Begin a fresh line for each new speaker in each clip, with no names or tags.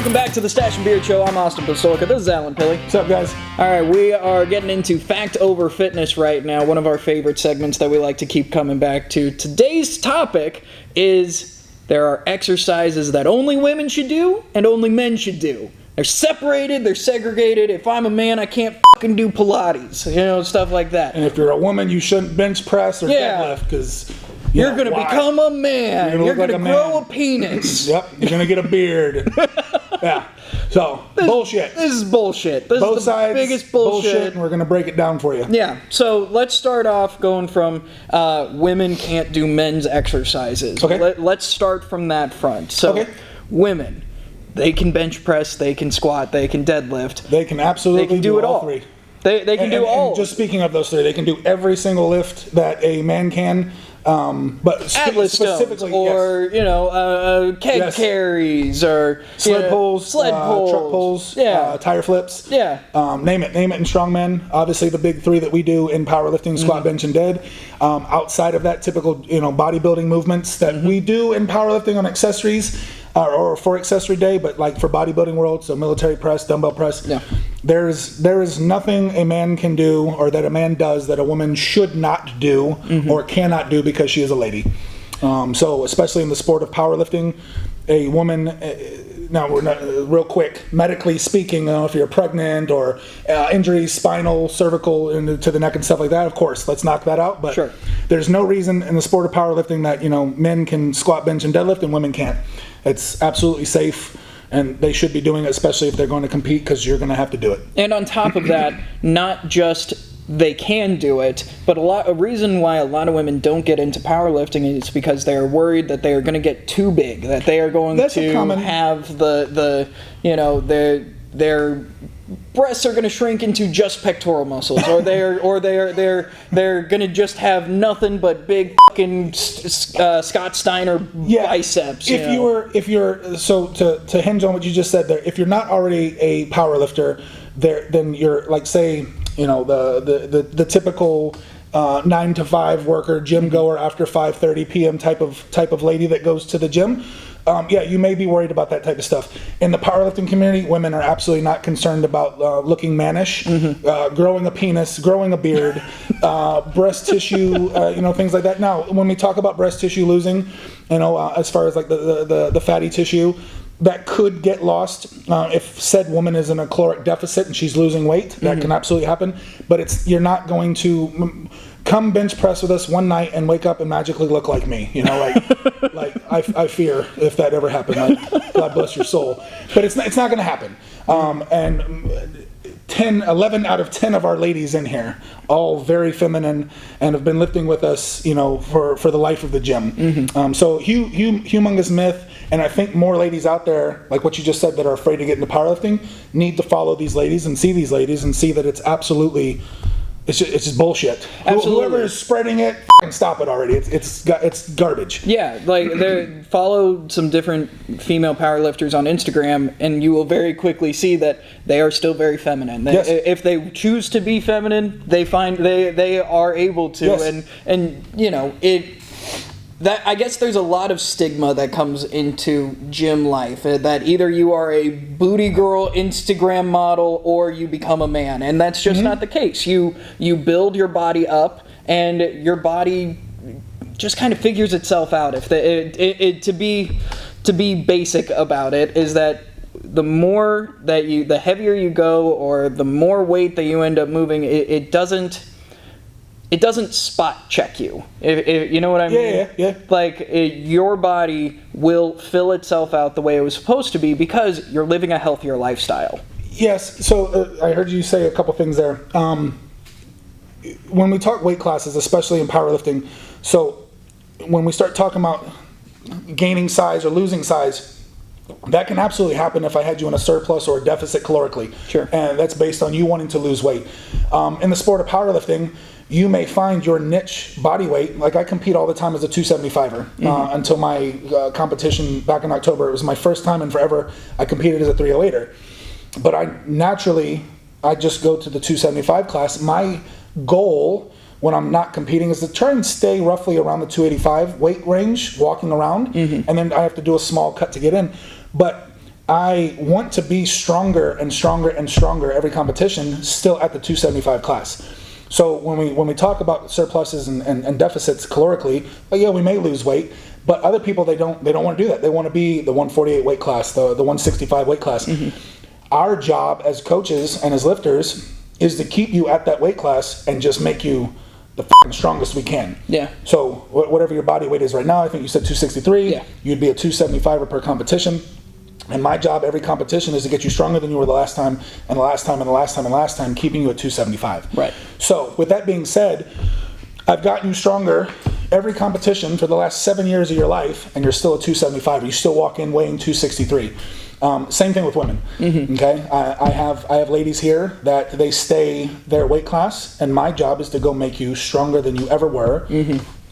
Welcome back to the Stache and Beard Show. I'm Austin Pistulka. This is Alan Pilley.
What's up, guys?
All right, we are getting into Fact Over Fitness right now, one of our favorite segments that we like to keep coming back to. Today's topic is there are exercises that only women should do and only men should do. They're separated, they're segregated. If I'm a man, I can't fucking do Pilates, stuff like that.
And if you're a woman, you shouldn't bench press or deadlift because
you're going to become a man. You're going to grow a penis.
Yep, you're going to get a beard. Yeah. So, bullshit.
This is bullshit. This
Both
is the
sides,
biggest bullshit.
and we're going to break it down for you.
Yeah. So, let's start off going from women can't do men's exercises.
Okay.
Let's start from that front. So, women, they can bench press, they can squat, they can deadlift.
They can absolutely
do it all.
Three.
They can do all.
And just speaking of those three, they can do every single lift that a man can. But specifically,
or keg carries, or
sled pulls, truck pulls, tire flips, name it in strongmen. Obviously, the big three that we do in powerlifting: squat, bench, and dead. Outside of that, typical bodybuilding movements that we do in powerlifting on accessories. Or for accessory day, but like for bodybuilding world, so military press, dumbbell press. Yeah. There is nothing a man can do or that a man does that a woman should not do or cannot do because she is a lady. So especially in the sport of powerlifting, a woman. Now we're not real quick. Medically speaking, if you're pregnant or injuries, spinal, cervical, to the neck and stuff like that, of course, let's knock that out. But there's no reason in the sport of powerlifting that men can squat, bench, and deadlift and women can't. It's absolutely safe, and they should be doing it, especially if they're going to compete, because you're going to have to do it.
And on top of that, not just they can do it, but a reason why a lot of women don't get into powerlifting is because they are worried that they are going to get too big, that they are going to have their breasts are going to shrink into just pectoral muscles, or they're going to just have nothing but big fucking Scott Steiner biceps.
If you're so to hinge on what you just said there, if you're not already a power lifter, then you're like, say, the typical 9 to 5 worker, gym goer after 5:30 p.m. type of lady that goes to the gym. You may be worried about that type of stuff. In the powerlifting community, women are absolutely not concerned about looking mannish, growing a penis, growing a beard, breast tissue, things like that. Now, when we talk about breast tissue losing, as far as like the fatty tissue, that could get lost if said woman is in a caloric deficit and she's losing weight. That can absolutely happen. But you're not going to come bench press with us one night and wake up and magically look like me. I fear if that ever happened. Like, God bless your soul. But it's not going to happen. And 11 out of 10 of our ladies in here, all very feminine and have been lifting with us, for the life of the gym. So humongous myth. And I think more ladies out there, like what you just said, that are afraid to get into powerlifting, need to follow these ladies and see these ladies and see that it's absolutely, it's just bullshit.
Absolutely.
Whoever is spreading it, stop it already. It's garbage.
Yeah, like follow some different female powerlifters on Instagram, and you will very quickly see that they are still very feminine. If they choose to be feminine, they are able to, That I guess there's a lot of stigma that comes into gym life, that either you are a booty girl Instagram model or you become a man, and that's just not the case. You build your body up, and your body just kind of figures itself out. To be basic about it is that the more that the heavier you go, or the more weight that you end up moving, it doesn't spot check you. If you know what I mean?
Yeah.
Like, your body will fill itself out the way it was supposed to be because you're living a healthier lifestyle.
Yes. So I heard you say a couple things there. When we talk weight classes, especially in powerlifting, so when we start talking about gaining size or losing size, that can absolutely happen if I had you in a surplus or a deficit calorically.
Sure.
And that's based on you wanting to lose weight. In the sport of powerlifting, you may find your niche body weight. Like, I compete all the time as a 275er until my competition back in October. It was my first time in forever I competed as a 308er. But I just go to the 275 class. My goal when I'm not competing is to try and stay roughly around the 285 weight range, walking around, and then I have to do a small cut to get in. But I want to be stronger and stronger and stronger every competition, still at the 275 class. So when we talk about surpluses and deficits calorically, yeah, we may lose weight, but other people, they don't want to do that. They want to be the 148 weight class, the 165 weight class. Our job as coaches and as lifters is to keep you at that weight class and just make you the strongest we can.
Yeah.
So whatever your body weight is right now, I think you said 263.
Yeah.
You'd be a 275 per competition. And my job every competition is to get you stronger than you were the last time, and the last time, and the last time, and the last time, keeping you at 275.
Right.
So with that being said, I've gotten you stronger every competition for the last 7 years of your life, and you're still at 275. You still walk in weighing 263. Same thing with women. Okay, I have ladies here that they stay their weight class, and my job is to go make you stronger than you ever were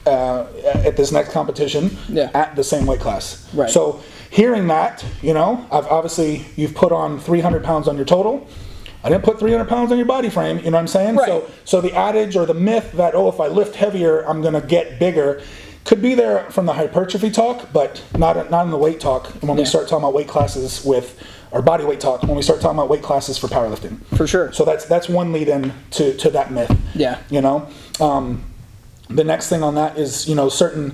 at this next competition at the same weight class.
Right.
So hearing that, you've put on 300 pounds on your total. I didn't put 300 pounds on your body frame, you know what I'm saying?
Right.
So the adage or the myth that, if I lift heavier, I'm going to get bigger, could be there from the hypertrophy talk, but not in the weight talk when we start talking about weight classes or body weight talk, when we start talking about weight classes for powerlifting.
For sure.
So that's one lead in to that myth.
Yeah.
The next thing on that is, certain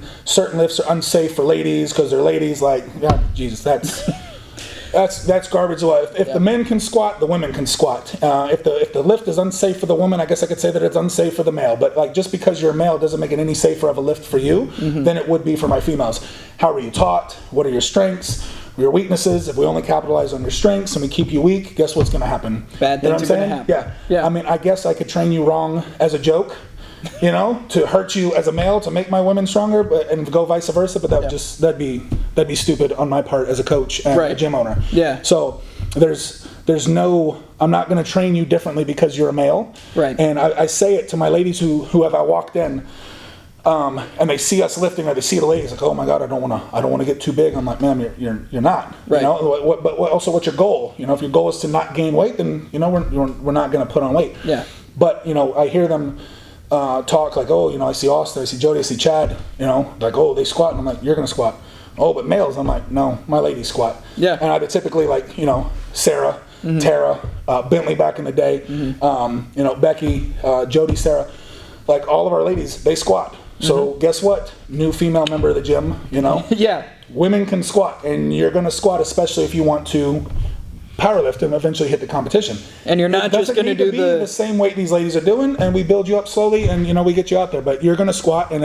lifts are unsafe for ladies because they're ladies. Like, yeah, Jesus, that's garbage. If the men can squat, the women can squat. If the lift is unsafe for the woman, I guess I could say that it's unsafe for the male. But like, just because you're a male doesn't make it any safer of a lift for you than it would be for my females. How are you taught? What are your strengths? Your weaknesses? If we only capitalize on your strengths and we keep you weak, guess what's going to happen?
Bad things are going to happen.
Yeah. I mean, I guess I could train you wrong as a joke, to hurt you as a male to make my women stronger, and go vice versa. But that'd be stupid on my part as a coach and a gym owner.
Yeah.
So there's no, I'm not going to train you differently because you're a male.
Right.
And I say it to my ladies who have I walked in, and they see us lifting, or they see the ladies like, oh my God, I don't want to get too big. I'm like, ma'am, you're not.
Right.
But also, what's your goal? If your goal is to not gain weight, then we're not going to put on weight.
Yeah.
But I hear them talk like, I see Austin, I see Jody, I see Chad, like, they squat, and I'm like, you're gonna squat. Oh, but males, I'm like, no, my ladies squat.
Yeah.
And I'd typically like, Sarah, Tara, Bentley back in the day, Becky, Jody, Sarah, like all of our ladies, they squat. So guess what? New female member of the gym,
Yeah.
Women can squat, and you're gonna squat, especially if you want to powerlift and eventually hit the competition.
And you're not just going to do
the same weight these ladies are doing, and we build you up slowly, and we get you out there. But you're going to squat, and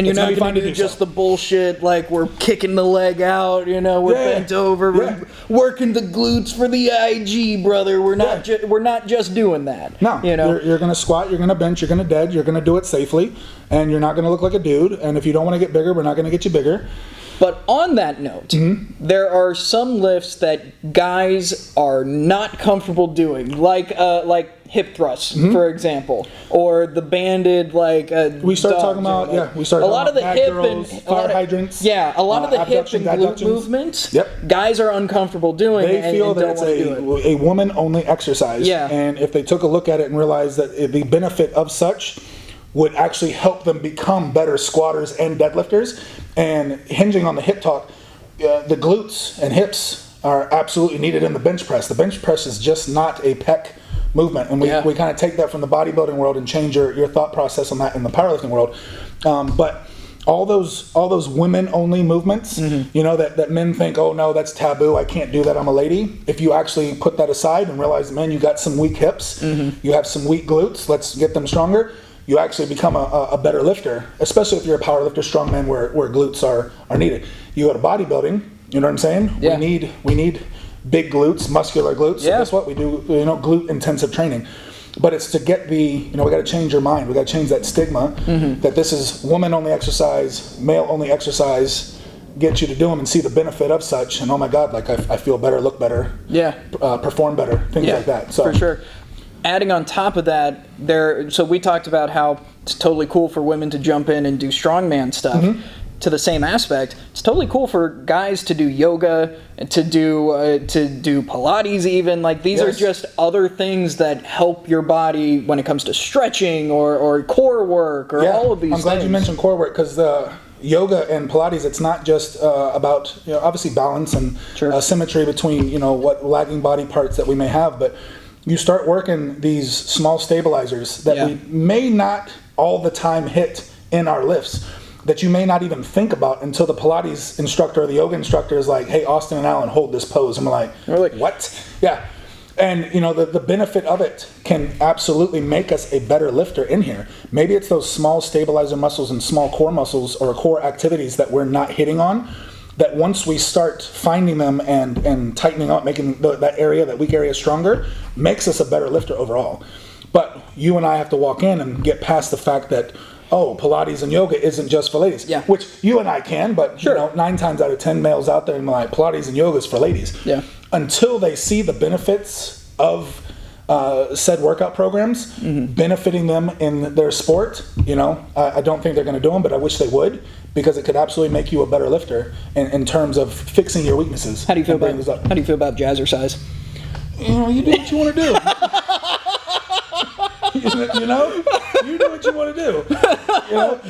you're not going to do just the bullshit like we're kicking the leg out. We're bent over, we're working the glutes for the IG, brother. We're not just doing that.
No, you're going to squat, you're going to bench, you're going to dead, you're going to do it safely, and you're not going to look like a dude. And if you don't want to get bigger, we're not going to get you bigger.
But on that note, there are some lifts that guys are not comfortable doing, like hip thrusts, for example, or the banded
we start talking about a lot of the hip and fire hydrants.
Yeah, a lot of the hip and glute movements.
Yep.
Guys are uncomfortable doing.
They feel that it's a woman-only exercise.
Yeah.
And if they took a look at it and realized that the benefit of such would actually help them become better squatters and deadlifters. And hinging on the hip talk, the glutes and hips are absolutely needed in the bench press. The bench press is just not a pec movement, and we kind of take that from the bodybuilding world and change your thought process on that in the powerlifting world. But all those women only movements, that men think, oh no, that's taboo, I can't do that, I'm a lady. If you actually put that aside and realize, man, you got some weak hips, you have some weak glutes, let's get them stronger. You actually become a better lifter, especially if you're a power lifter, strongman, where glutes are needed. You go to bodybuilding, you know what I'm saying?
Yeah.
We need big glutes, muscular glutes. So guess what? We do, glute intensive training. But it's to get we got to change your mind. We got to change that stigma that this is woman only exercise, male only exercise. Get you to do them and see the benefit of such. And oh my God, like I feel better, look better, perform better, things like that. So
for sure. Adding on top of that, so we talked about how it's totally cool for women to jump in and do strongman stuff. To the same aspect, it's totally cool for guys to do yoga, to do Pilates even. Like these are just other things that help your body when it comes to stretching or core work or all of these things.
I'm glad you mentioned core work because yoga and Pilates, it's not just about, obviously balance and symmetry between, what lagging body parts that we may have, but you start working these small stabilizers that we may not all the time hit in our lifts, that you may not even think about until the Pilates instructor or the yoga instructor is like, hey, Austin and Alan, hold this pose. And we're like, what? Yeah. And, the benefit of it can absolutely make us a better lifter in here. Maybe it's those small stabilizer muscles and small core muscles or core activities that we're not hitting on, that once we start finding them and tightening up, making that area, that weak area stronger, makes us a better lifter overall. But you and I have to walk in and get past the fact that, Pilates and yoga isn't just for ladies.
Yeah.
Which you and I can, but 9 times out of 10 males out there are like, Pilates and yoga is for ladies.
Yeah.
Until they see the benefits of said workout programs, benefiting them in their sport, I don't think they're going to do them, but I wish they would, because it could absolutely make you a better lifter in terms of fixing your weaknesses.
How do you feel about jazzercise?
You do what you want to do. You do what you want to do.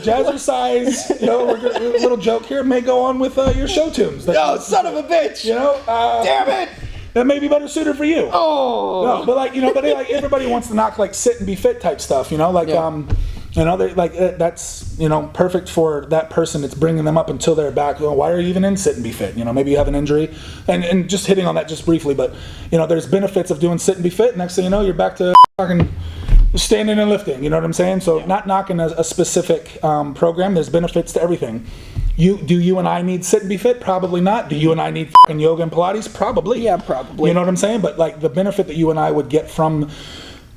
Jazzercise, a little joke here, may go on with your show tunes.
Son of a bitch! Damn it!
That may be better suited for you.
Oh!
No, but everybody wants to knock sit and be fit type stuff, that's, perfect for that person. It's bringing them up until they're back. Why are you even in sit and be fit? Maybe you have an injury. And just hitting on that just briefly, but, there's benefits of doing sit and be fit. Next thing you know, you're back to fucking standing and lifting. You know what I'm saying? So not knocking a specific program. There's benefits to everything. Do you and I need sit and be fit? Probably not. Do you and I need fucking yoga and Pilates? Probably.
Yeah, probably.
You know what I'm saying? But the benefit that you and I would get from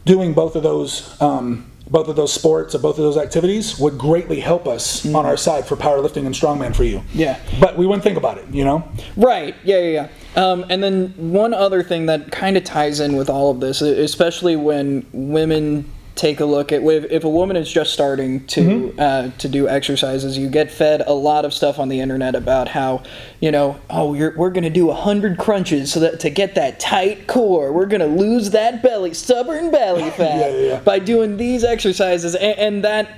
doing both of those sports or both of those activities would greatly help us on our side for powerlifting and strongman for you.
Yeah.
But we wouldn't think about it,
Right. Yeah. And then one other thing that kind of ties in with all of this, especially when women take a look at, if a woman is just starting to do exercises, you get fed a lot of stuff on the internet about how, we're going to do 100 crunches so that to get that tight core, we're going to lose that stubborn belly fat by doing these exercises, and that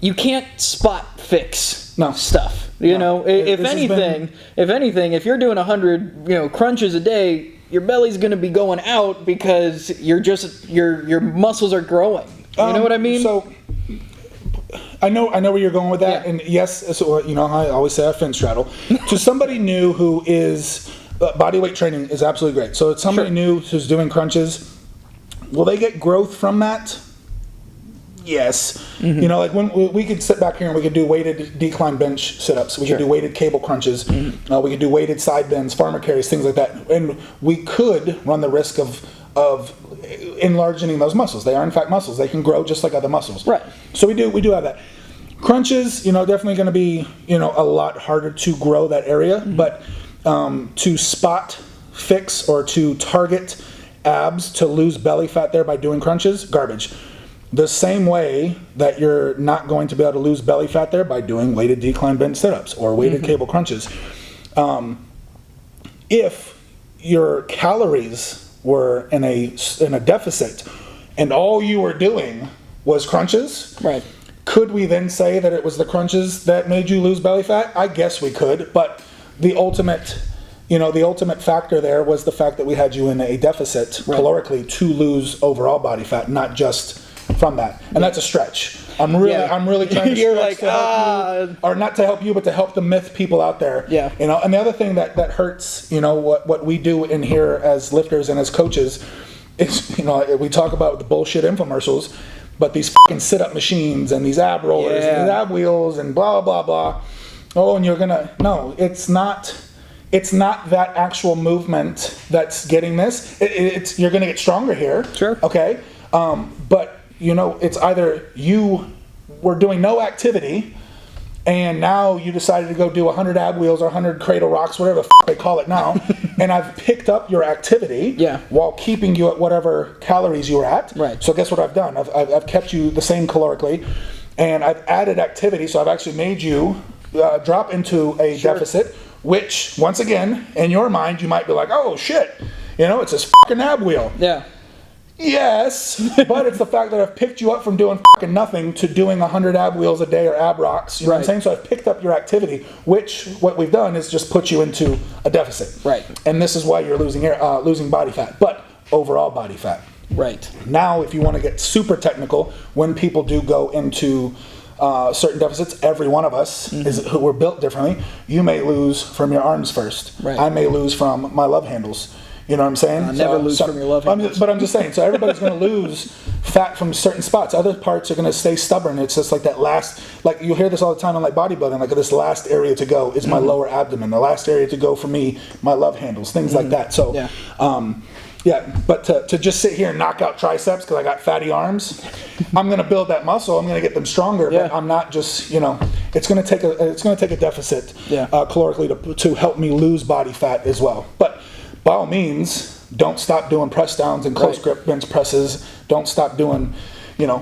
you can't spot fix stuff. If anything, if you're doing 100 crunches a day, your belly's going to be going out because your muscles are growing. You know what I mean?
So I know where you're going with that, and yes, so, I always say I fin straddle. To somebody new who is body weight training is absolutely great. So it's somebody new who's doing crunches. Will they get growth from that? Yes. When we could sit back here and we could do weighted decline bench sit-ups. We could do weighted cable crunches. We could do weighted side bends, farmer carries, things like that. And we could run the risk of enlarging those muscles. They are in fact muscles. They can grow just like other muscles.
Right.
So we do have that. Crunches, definitely going to be, a lot harder to grow that area. But to spot, fix, or to target abs to lose belly fat there by doing crunches, garbage. The same way that you're not going to be able to lose belly fat there by doing weighted decline bench sit-ups or weighted cable crunches. If your calories were in a deficit and all you were doing was crunches,
right?
Could we then say that it was the crunches that made you lose belly fat? I guess we could, but the ultimate factor there was the fact that we had you in a deficit calorically to lose overall body fat, not just from that. And that's a stretch. I'm really trying to stretch to help you, or not to help you, but to help the myth people out there.
Yeah.
And the other thing that hurts, what we do in here as lifters and as coaches is, we talk about the bullshit infomercials, but these fucking sit-up machines and these ab rollers and these ab wheels and blah, blah, blah. Oh, and it's not that actual movement that's getting this. You're going to get stronger here.
Sure.
Okay. But it's either you were doing no activity and now you decided to go do 100 ab wheels or 100 cradle rocks, whatever the they call it now, and I've picked up your activity while keeping you at whatever calories you were at.
Right.
So guess what I've done? I've kept you the same calorically, and I've added activity, so I've actually made you drop into a deficit, which, once again, in your mind, you might be like, oh shit, it's this fucking ab wheel.
Yeah.
Yes, but it's the fact that I've picked you up from doing fucking nothing to doing 100 ab wheels a day or ab rocks. You know what I'm saying? So I've picked up your activity, which what we've done is just put you into a deficit.
Right.
And this is why you're losing body fat, but overall body fat.
Right.
Now, if you want to get super technical, when people do go into certain deficits, every one of us we're built differently. You may lose from your arms first.
Right.
I may lose from my love handles. You know what I'm saying?
Never lose from your love handles.
But I'm just saying, so everybody's going to lose fat from certain spots. Other parts are going to stay stubborn. It's just like that last, like you'll hear this all the time on like bodybuilding, like this last area to go is my lower abdomen. The last area to go for me, my love handles, things like that. So, but to just sit here and knock out triceps because I got fatty arms, I'm going to build that muscle. I'm going to get them stronger, but I'm not just, it's going to take a deficit calorically to help me lose body fat as well. But by all means, don't stop doing press downs and close grip bench presses. Don't stop doing,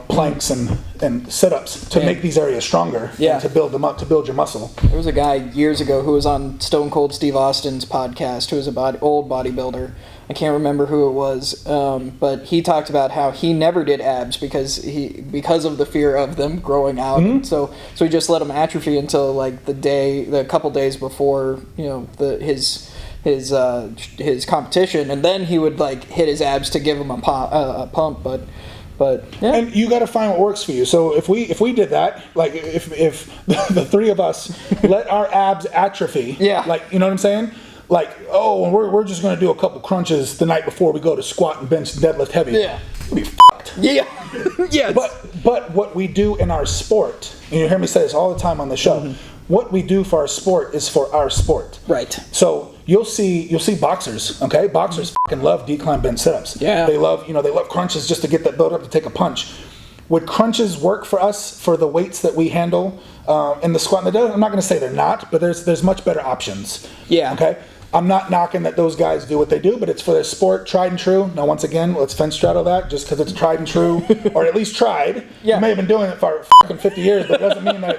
planks and sit-ups to make these areas stronger and to build them up, to build your muscle.
There was a guy years ago who was on Stone Cold Steve Austin's podcast who was an old bodybuilder. I can't remember who it was, but he talked about how he never did abs because of the fear of them growing out. And so he just let them atrophy until like the couple days before his competition, and then he would like hit his abs to give him a pump. But
and you got to find what works for you. So if we did that, like if the three of us let our abs atrophy, like you know what I'm saying. Like, we're just going to do a couple crunches the night before we go to squat and bench deadlift heavy.
Yeah.
We'll be fucked.
Yeah. Yes.
But what we do in our sport, and you hear me say this all the time on the show, what we do for our sport is for our sport.
Right.
So you'll see boxers, okay? Boxers fucking love decline bench sit-ups.
Yeah.
They love crunches just to get that build up to take a punch. Would crunches work for us for the weights that we handle in the squat and the deadlift? I'm not going to say they're not, but there's much better options.
Yeah.
Okay? I'm not knocking that those guys do what they do, but it's for their sport, tried and true. Now, once again, let's fence straddle that just because it's tried and true, or at least tried. Yeah. You may have been doing it for fucking 50 years, but it doesn't mean that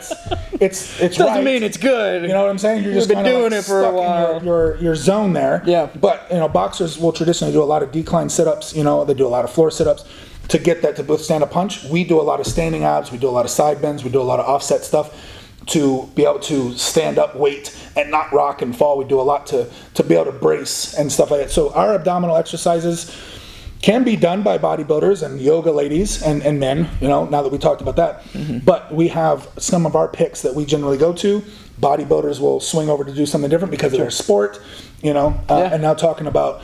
it's
doesn't
right.
mean it's good.
You know what I'm saying? You're just
been doing it for a while.
In your zone there.
Yeah.
But boxers will traditionally do a lot of decline sit-ups. They do a lot of floor sit-ups to get that to withstand a punch. We do a lot of standing abs. We do a lot of side bends. We do a lot of offset stuff to be able to stand up weight and not rock and fall. We do a lot to be able to brace and stuff like that. So our abdominal exercises can be done by bodybuilders and yoga ladies and men, now that we talked about that. But we have some of our picks that we generally go to. Bodybuilders will swing over to do something different because of their sport, and now talking about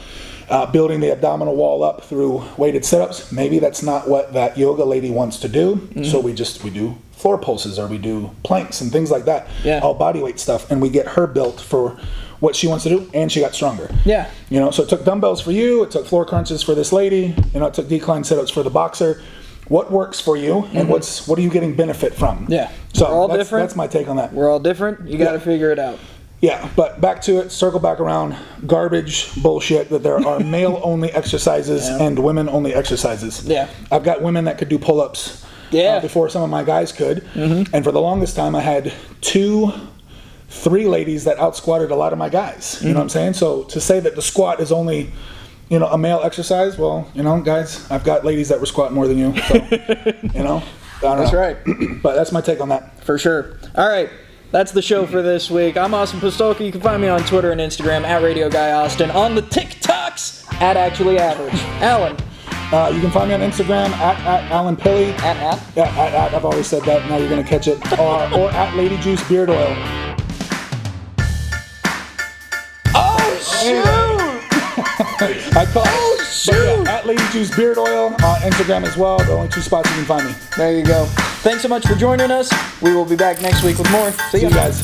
building the abdominal wall up through weighted sit-ups. Maybe that's not what that yoga lady wants to do. So we do floor pulses or we do planks and things like that. All body weight stuff, and we get her built for what she wants to do, and she got stronger. So it took dumbbells for you, it took floor crunches for this lady, it took decline sit-ups for the boxer. What works for you, and what are you getting benefit from? So
we're all different.
That's my take on that.
We're all different. You got to figure it out.
Yeah, but back to it, circle back around, garbage bullshit that there are male-only exercises and women-only exercises. I've got women that could do pull-ups before some of my guys could, and for the longest time I had 3 ladies that out-squatted a lot of my guys. You know what I'm saying? So to say that the squat is only, a male exercise, well, guys, I've got ladies that were squatting more than you, so, I don't know.
That's right.
But that's my take on that.
For sure. All right. That's the show for this week. I'm Austin Pistulka. You can find me on Twitter and Instagram at Radio Guy Austin. On the TikToks at Actually Average. Alan.
You can find me on Instagram at Alan Pilley.
At?
Yeah, at. I've always said that. Now you're going to catch it. Or at Lady Juice Beard Oil.
Oh, shoot!
I call it. Shoot! At Lady Juice Beard Oil on Instagram as well. The only 2 spots you can find me.
There you go. Thanks so much for joining us. We will be back next week with more. See
you guys.